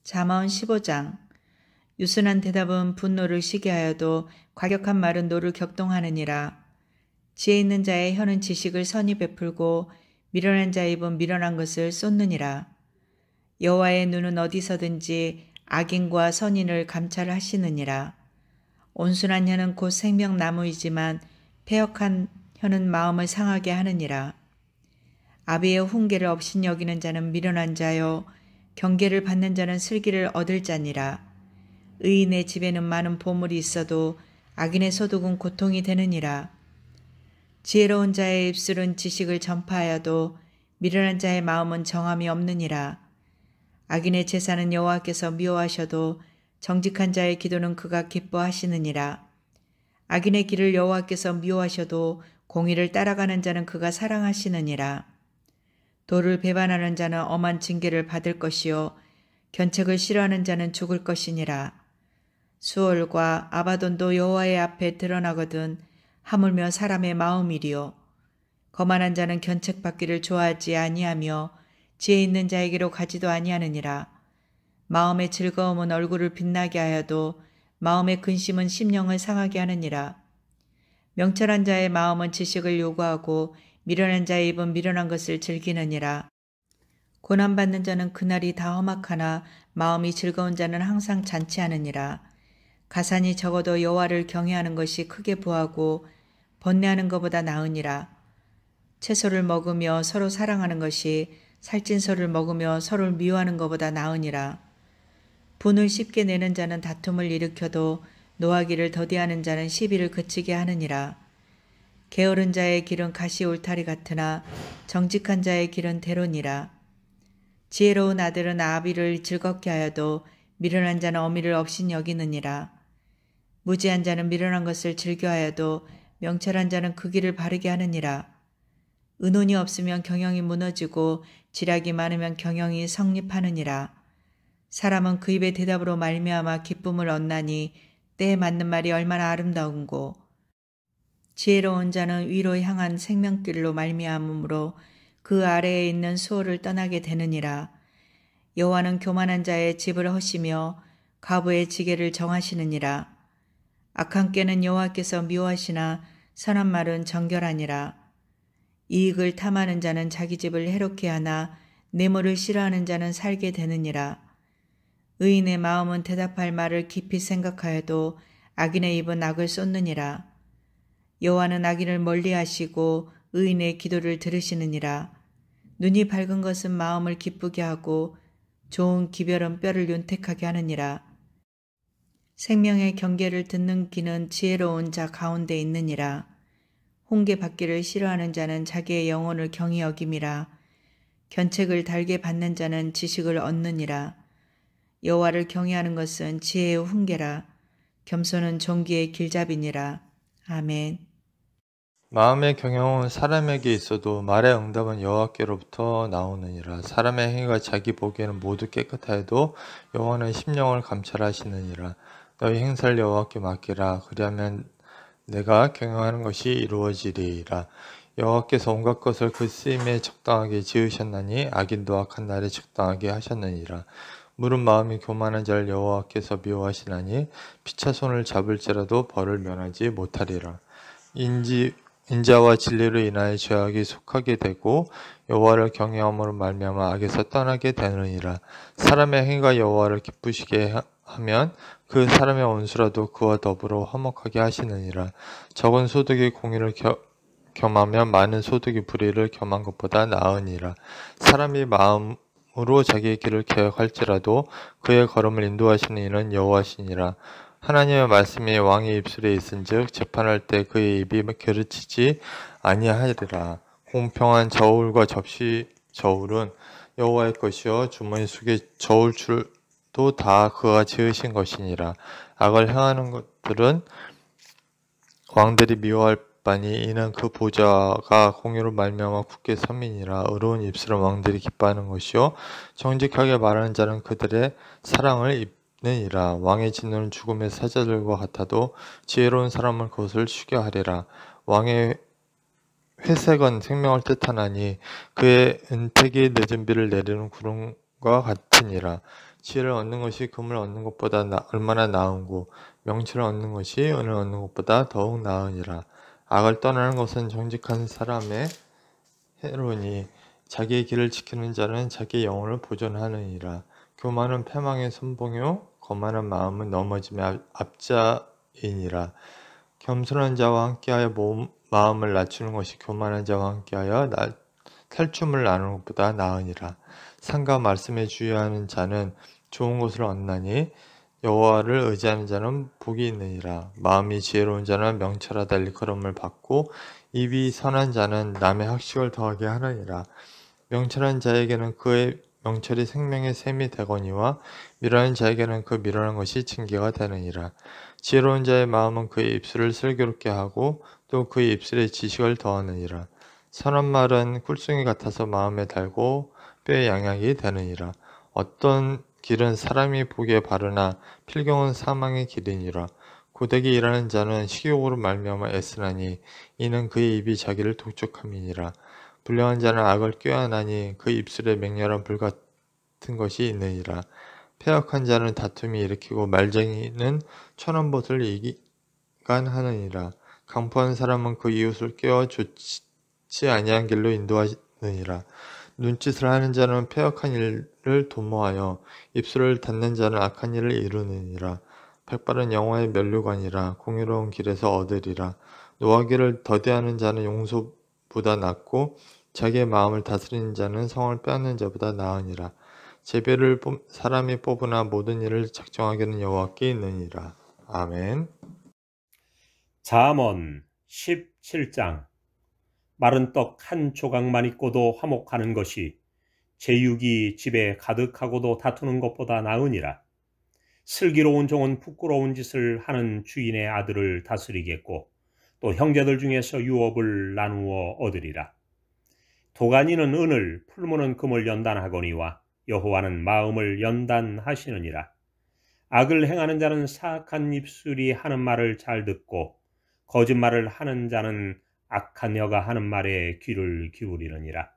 잠언 15장. 유순한 대답은 분노를 시게 하여도 과격한 말은 노를 격동하느니라. 지혜 있는 자의 혀는 지식을 선히 베풀고 미련한 자의 입은 미련한 것을 쏟느니라. 여호와의 눈은 어디서든지 악인과 선인을 감찰하시느니라. 온순한 혀는 곧 생명나무이지만 패역한 혀는 마음을 상하게 하느니라. 아비의 훈계를 업신여기는 자는 미련한 자요 경계를 받는 자는 슬기를 얻을 자니라. 의인의 집에는 많은 보물이 있어도 악인의 소득은 고통이 되느니라. 지혜로운 자의 입술은 지식을 전파하여도 미련한 자의 마음은 정함이 없느니라. 악인의 제사는 여호와께서 미워하셔도 정직한 자의 기도는 그가 기뻐하시느니라. 악인의 길을 여호와께서 미워하셔도 공의를 따라가는 자는 그가 사랑하시느니라. 도를 배반하는 자는 엄한 징계를 받을 것이요 견책을 싫어하는 자는 죽을 것이니라. 수월과 아바돈도 여호와의 앞에 드러나거든 하물며 사람의 마음이리요. 거만한 자는 견책받기를 좋아하지 아니하며 지혜 있는 자에게로 가지도 아니하느니라. 마음의 즐거움은 얼굴을 빛나게 하여도 마음의 근심은 심령을 상하게 하느니라. 명철한 자의 마음은 지식을 요구하고 미련한 자의 입은 미련한 것을 즐기느니라. 고난받는 자는 그날이 다 험악하나 마음이 즐거운 자는 항상 잔치하느니라. 가산이 적어도 여호와를 경외하는 것이 크게 부하고 번뇌하는 것보다 나으니라. 채소를 먹으며 서로 사랑하는 것이 살찐 소를 먹으며 서로를 미워하는 것보다 나으니라. 분을 쉽게 내는 자는 다툼을 일으켜도 노하기를 더디하는 자는 시비를 그치게 하느니라. 게으른 자의 길은 가시 울타리 같으나 정직한 자의 길은 대로니라. 지혜로운 아들은 아비를 즐겁게 하여도 미련한 자는 어미를 업신여기느니라. 무지한 자는 미련한 것을 즐겨하여도 명철한 자는 그 길을 바르게 하느니라. 의논이 없으면 경영이 무너지고 지략이 많으면 경영이 성립하느니라. 사람은 그 입의 대답으로 말미암아 기쁨을 얻나니 때에 맞는 말이 얼마나 아름다운고. 지혜로운 자는 위로 향한 생명길로 말미암으므로 그 아래에 있는 수호를 떠나게 되느니라. 여호와는 교만한 자의 집을 허시며 과부의 지게를 정하시느니라. 악한 꾀는 여호와께서 미워하시나 선한 말은 정결하니라. 이익을 탐하는 자는 자기 집을 해롭게 하나 뇌물을 싫어하는 자는 살게 되느니라. 의인의 마음은 대답할 말을 깊이 생각하여도 악인의 입은 악을 쏟느니라. 여호와는 악인을 멀리하시고 의인의 기도를 들으시느니라. 눈이 밝은 것은 마음을 기쁘게 하고 좋은 기별은 뼈를 윤택하게 하느니라. 생명의 경계를 듣는 귀는 지혜로운 자 가운데 있느니라. 훈계 받기를 싫어하는 자는 자기의 영혼을 경히 여김이라. 견책을 달게 받는 자는 지식을 얻느니라. 여호와를 경외하는 것은 지혜의 훈계라. 겸손은 존귀의 길잡이니라. 아멘. 마음의 경영은 사람에게 있어도 말의 응답은 여호와께로부터 나오느니라. 사람의 행위가 자기 보기에는 모두 깨끗하여도 여호와는 심령을 감찰하시느니라. 너희 행사를 여호와께 맡기라. 그리하면 내가 경영하는 것이 이루어지리이다. 여호와께서 온갖 것을 그 쓰임에 적당하게 지으셨나니 악인도 악한 날에 적당하게 하셨느니라. 물은 마음이 교만한 자를 여호와께서 미워하시나니 피차 손을 잡을지라도 벌을 면하지 못하리라. 인자와 진리로 인하여 죄악이 속하게 되고 여호와를 경외함으로 말미암아 악에서 떠나게 되느니라. 사람의 행위가 여호와를 기쁘시게 하면 그 사람의 원수라도 그와 더불어 화목하게 하시느니라. 적은 소득이 공의를 겸하면 많은 소득이 불의를 겸한 것보다 나으니라. 사람이 마음으로 자기의 길을 계획할지라도 그의 걸음을 인도하시는 이는 여호와시니라. 하나님의 말씀이 왕의 입술에 있은즉 재판할 때 그의 입이 게으르치지 아니하리라. 공평한 저울과 접시 저울은 여호와의 것이요 주머니 속의 저울줄도 다 그가 지으신 것이니라. 악을 행하는 것들은 왕들이 미워할 바니 이는 그 보좌가 공의로 말미암아 굳게 섬이니라. 의로운 입술은 왕들이 기뻐하는 것이요 정직하게 말하는 자는 그들의 사랑을 입느니라. 왕의 진노는 죽음의 사자들과 같아도 지혜로운 사람은 그것을 쉬게 하리라. 왕의 회색은 생명을 뜻하나니 그의 은택이 늦은 비를 내리는 구름 같으니라. 지혜를 얻는 것이 금을 얻는 것보다 얼마나 나은고 명철을 얻는 것이 은을 얻는 것보다 더욱 나으니라. 악을 떠나는 것은 정직한 사람의 해로니 자기의 길을 지키는 자는 자기의 영혼을 보존하느니라. 교만은 패망의 선봉요 거만한 마음은 넘어짐의 앞자이니라. 겸손한 자와 함께하여 마음을 낮추는 것이 교만한 자와 함께하여 탈춤을 나누는 것보다 나으니라. 상과 말씀에 주의하는 자는 좋은 것을 얻나니 여호와를 의지하는 자는 복이 있느니라. 마음이 지혜로운 자는 명철하다 일컬음을 받고 입이 선한 자는 남의 학식을 더하게 하느니라. 명철한 자에게는 그의 명철이 생명의 샘이 되거니와 미련한 자에게는 그 미련한 것이 징계가 되느니라. 지혜로운 자의 마음은 그의 입술을 슬기롭게 하고 또 그의 입술에 지식을 더하느니라. 선한 말은 꿀송이 같아서 마음에 달고 뼈에 양약이 되느니라. 어떤 길은 사람이 보기에 바르나 필경은 사망의 길이니라. 고되게 일하는 자는 식욕으로 말미암아 애쓰나니 이는 그의 입이 자기를 독촉함이니라. 불량한 자는 악을 꾀하나니 그 입술에 맹렬한 불 같은 것이 있느니라. 패역한 자는 다툼이 일으키고 말쟁이는 천원봇을 이간하느니라. 강포한 사람은 그 이웃을 깨워 좋지 아니한 길로 인도하느니라. 눈짓을 하는 자는 패역한 일을 도모하여 입술을 닫는 자는 악한 일을 이루느니라. 백발은 영화의 면류관이라. 공의로운 길에서 얻으리라. 노하기를 더디하는 자는 용소보다 낫고 자기의 마음을 다스리는 자는 성을 빼앗는 자보다 나으니라. 제비를 사람이 뽑으나 모든 일을 작정하기는 여호와께 있느니라. 아멘. 잠언 17장. 마른 떡 한 조각만 있고도 화목하는 것이 제육이 집에 가득하고도 다투는 것보다 나으니라. 슬기로운 종은 부끄러운 짓을 하는 주인의 아들을 다스리겠고 또 형제들 중에서 유업을 나누어 얻으리라. 도가니는 은을, 풀무는 금을 연단하거니와 여호와는 마음을 연단하시느니라. 악을 행하는 자는 사악한 입술이 하는 말을 잘 듣고 거짓말을 하는 자는 악한 여가 하는 말에 귀를 기울이느니라.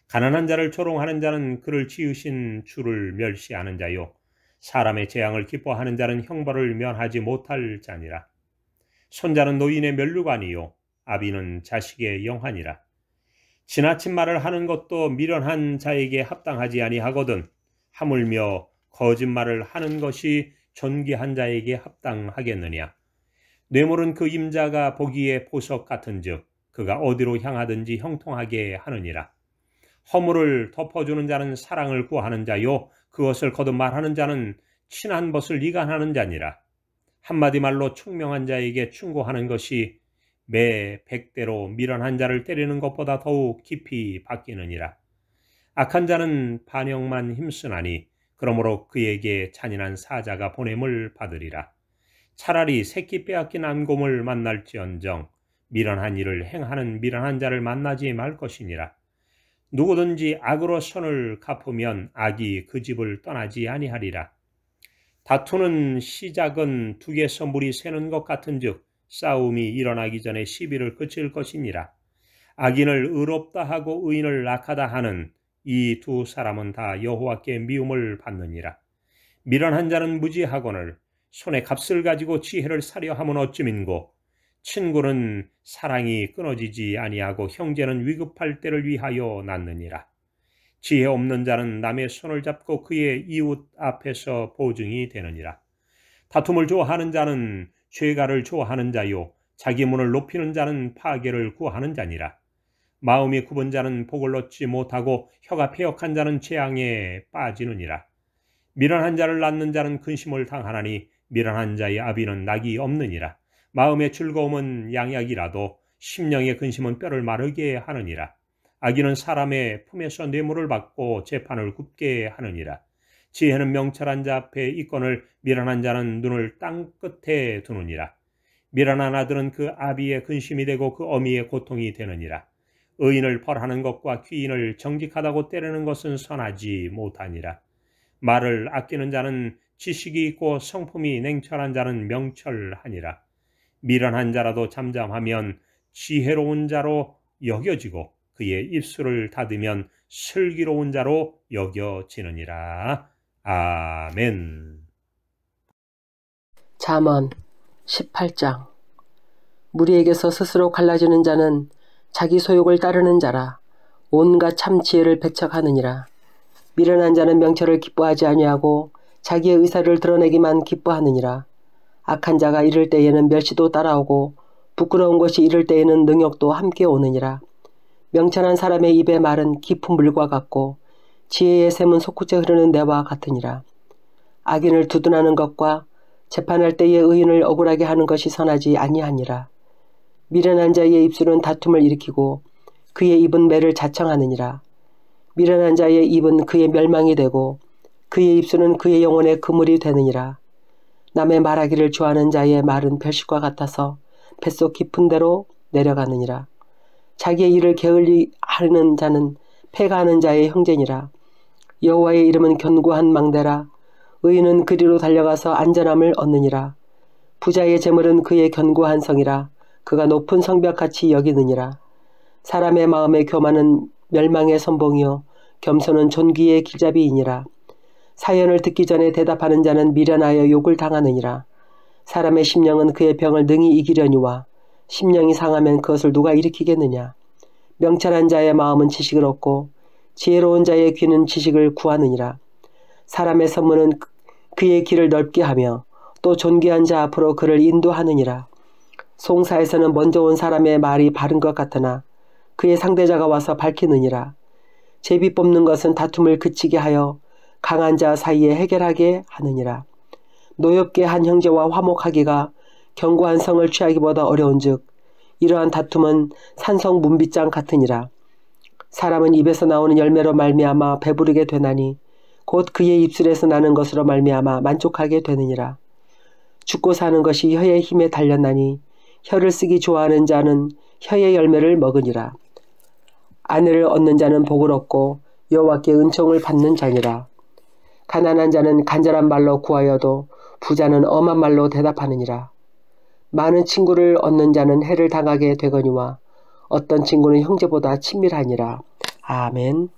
가난한 자를 조롱하는 자는 그를 지으신 주를 멸시하는 자요 사람의 재앙을 기뻐하는 자는 형벌을 면하지 못할 자니라. 손자는 노인의 면류관이요 아비는 자식의 영환이라. 지나친 말을 하는 것도 미련한 자에게 합당하지 아니하거든 하물며 거짓말을 하는 것이 존귀한 자에게 합당하겠느냐. 뇌물은 그 임자가 보기에 보석 같은즉 그가 어디로 향하든지 형통하게 하느니라. 허물을 덮어주는 자는 사랑을 구하는 자요 그것을 거듭 말하는 자는 친한 것을 이간하는 자니라. 한마디 말로 총명한 자에게 충고하는 것이 매 100대로 미련한 자를 때리는 것보다 더욱 깊이 박히느니라. 악한 자는 반역만 힘쓰나니 그러므로 그에게 잔인한 사자가 보냄을 받으리라. 차라리 새끼 빼앗긴 암곰을 만날지언정 미련한 일을 행하는 미련한 자를 만나지 말 것이니라. 누구든지 악으로 선을 갚으면 악이 그 집을 떠나지 아니하리라. 다투는 시작은 둑에서 물이 새는 것 같은즉 싸움이 일어나기 전에 시비를 그칠 것이니라. 악인을 의롭다 하고 의인을 악하다 하는 이 두 사람은 다 여호와께 미움을 받느니라. 미련한 자는 무지하거늘 손에 값을 가지고 지혜를 사려 함은 어찌민고. 친구는 사랑이 끊어지지 아니하고 형제는 위급할 때를 위하여 낳느니라. 지혜 없는 자는 남의 손을 잡고 그의 이웃 앞에서 보증이 되느니라. 다툼을 좋아하는 자는 죄가를 좋아하는 자요 자기 문을 높이는 자는 파괴를 구하는 자니라. 마음이 굽은 자는 복을 얻지 못하고 혀가 패역한 자는 재앙에 빠지느니라. 미련한 자를 낳는 자는 근심을 당하나니 미련한 자의 아비는 낙이 없느니라. 마음의 즐거움은 양약이라도 심령의 근심은 뼈를 마르게 하느니라. 악인은 사람의 품에서 뇌물을 받고 재판을 굽게 하느니라. 지혜는 명철한 자 앞에 있거늘 미련한 자는 눈을 땅 끝에 두느니라. 미련한 아들은 그 아비의 근심이 되고 그 어미의 고통이 되느니라. 의인을 벌하는 것과 귀인을 정직하다고 때리는 것은 선하지 못하니라. 말을 아끼는 자는 지식이 있고 성품이 냉철한 자는 명철하니라. 미련한 자라도 잠잠하면 지혜로운 자로 여겨지고 그의 입술을 닫으면 슬기로운 자로 여겨지느니라. 아멘. 잠언 18장. 무리에게서 스스로 갈라지는 자는 자기 소욕을 따르는 자라. 온갖 참 지혜를 배척하느니라. 미련한 자는 명철을 기뻐하지 아니하고 자기의 의사를 드러내기만 기뻐하느니라. 악한 자가 이를 때에는 멸시도 따라오고 부끄러운 것이 이를 때에는 능욕도 함께 오느니라. 명철한 사람의 입의 말은 깊은 물과 같고 지혜의 샘은 솟구쳐 흐르는 내와 같으니라. 악인을 두둔하는 것과 재판할 때의 의인을 억울하게 하는 것이 선하지 아니하니라. 미련한 자의 입술은 다툼을 일으키고 그의 입은 매를 자청하느니라. 미련한 자의 입은 그의 멸망이 되고 그의 입술은 그의 영혼의 그물이 되느니라. 남의 말하기를 좋아하는 자의 말은 별식과 같아서 뱃속 깊은 데로 내려가느니라. 자기의 일을 게을리하는 자는 패가하는 자의 형제니라. 여호와의 이름은 견고한 망대라. 의인은 그리로 달려가서 안전함을 얻느니라. 부자의 재물은 그의 견고한 성이라. 그가 높은 성벽같이 여기느니라. 사람의 마음의 교만은 멸망의 선봉이요 겸손은 존귀의 길잡이이니라. 사연을 듣기 전에 대답하는 자는 미련하여 욕을 당하느니라. 사람의 심령은 그의 병을 능히 이기려니와 심령이 상하면 그것을 누가 일으키겠느냐. 명철한 자의 마음은 지식을 얻고 지혜로운 자의 귀는 지식을 구하느니라. 사람의 선문은 그의 길을 넓게 하며 또 존귀한 자 앞으로 그를 인도하느니라. 송사에서는 먼저 온 사람의 말이 바른 것 같으나 그의 상대자가 와서 밝히느니라. 제비 뽑는 것은 다툼을 그치게 하여 강한 자 사이에 해결하게 하느니라. 노엽게 한 형제와 화목하기가 견고한 성을 취하기보다 어려운즉 이러한 다툼은 산성 문빗장 같으니라. 사람은 입에서 나오는 열매로 말미암아 배부르게 되나니 곧 그의 입술에서 나는 것으로 말미암아 만족하게 되느니라. 죽고 사는 것이 혀의 힘에 달렸나니 혀를 쓰기 좋아하는 자는 혀의 열매를 먹으니라. 아내를 얻는 자는 복을 얻고 여호와께 은총을 받는 자니라. 가난한 자는 간절한 말로 구하여도 부자는 엄한 말로 대답하느니라. 많은 친구를 얻는 자는 해를 당하게 되거니와 어떤 친구는 형제보다 친밀하니라. 아멘.